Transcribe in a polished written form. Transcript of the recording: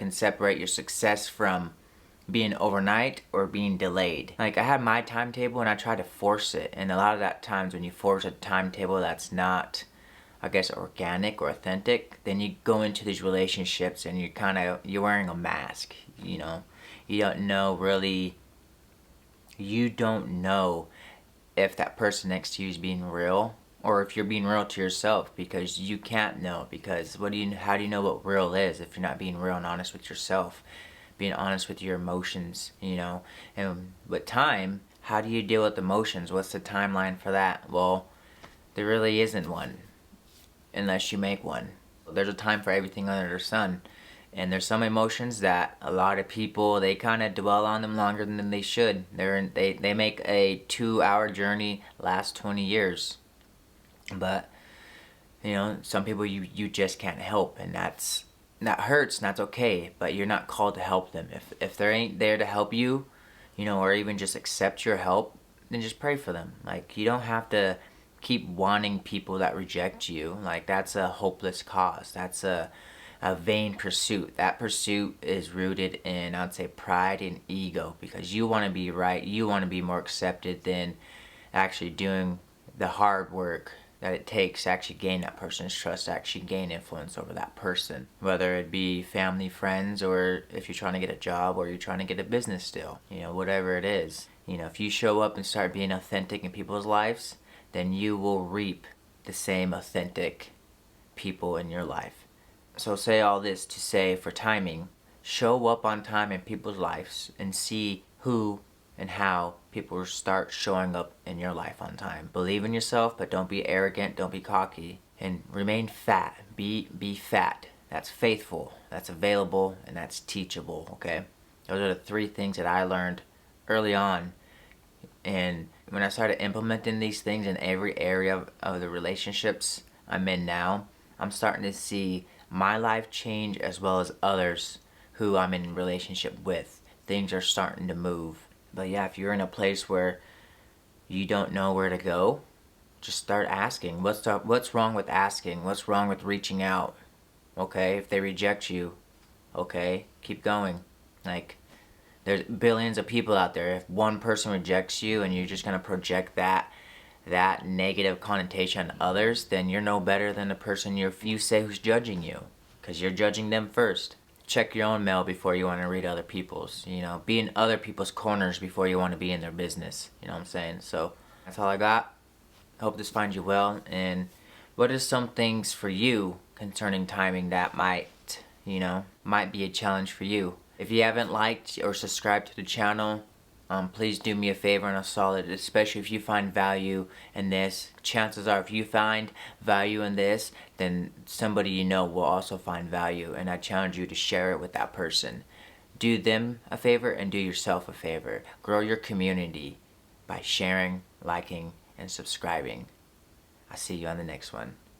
can separate your success from being overnight or being delayed. Like, I had my timetable and I tried to force it, and a lot of that times when you force a timetable that's not, I guess, organic or authentic, then you go into these relationships and you're wearing a mask, you know. You don't know if that person next to you is being real, or if you're being real to yourself, because you can't know. Because how do you know what real is if you're not being real and honest with yourself, being honest with your emotions, you know? And with time, how do you deal with emotions? What's the timeline for that? Well, there really isn't one, unless you make one. There's a time for everything under the sun. And there's some emotions that a lot of people, they kind of dwell on them longer than they should. They make a 2-hour journey last 20 years. But, you know, some people you just can't help, and that hurts, and that's okay. But you're not called to help them. If they ain't there to help you, you know, or even just accept your help, then just pray for them. Like, you don't have to keep wanting people that reject you. Like, that's a hopeless cause. That's a vain pursuit. That pursuit is rooted in, I'd say, pride and ego, because you want to be right, you want to be more accepted than actually doing the hard work that it takes to actually gain that person's trust, to actually gain influence over that person. Whether it be family, friends, or if you're trying to get a job, or you're trying to get a business deal, you know, whatever it is. You know, if you show up and start being authentic in people's lives, then you will reap the same authentic people in your life. So say all this to say, for timing, show up on time in people's lives and see who and how people will start showing up in your life on time. Believe in yourself, but don't be arrogant, don't be cocky, and remain fat. Be fat. That's faithful, that's available, and that's teachable, okay? Those are the 3 things that I learned early on. And when I started implementing these things in every area of the relationships I'm in now, I'm starting to see my life change, as well as others who I'm in relationship with. Things are starting to move. But yeah, if you're in a place where you don't know where to go, just start asking. What's wrong with asking? What's wrong with reaching out? Okay, if they reject you, okay, keep going. Like, there's billions of people out there. If one person rejects you and you're just gonna project that negative connotation on others, then you're no better than the person you say who's judging you, because you're judging them first. Check your own mail before you want to read other people's. You know, be in other people's corners before you want to be in their business. You know what I'm saying? So that's all I got. Hope this finds you well. And what are some things for you concerning timing that might be a challenge for you? If you haven't liked or subscribed to the channel, please do me a favor and a solid, especially if you find value in this. Chances are, if you find value in this, then somebody you know will also find value, and I challenge you to share it with that person. Do them a favor and do yourself a favor. Grow your community by sharing, liking, and subscribing. I'll see you on the next one.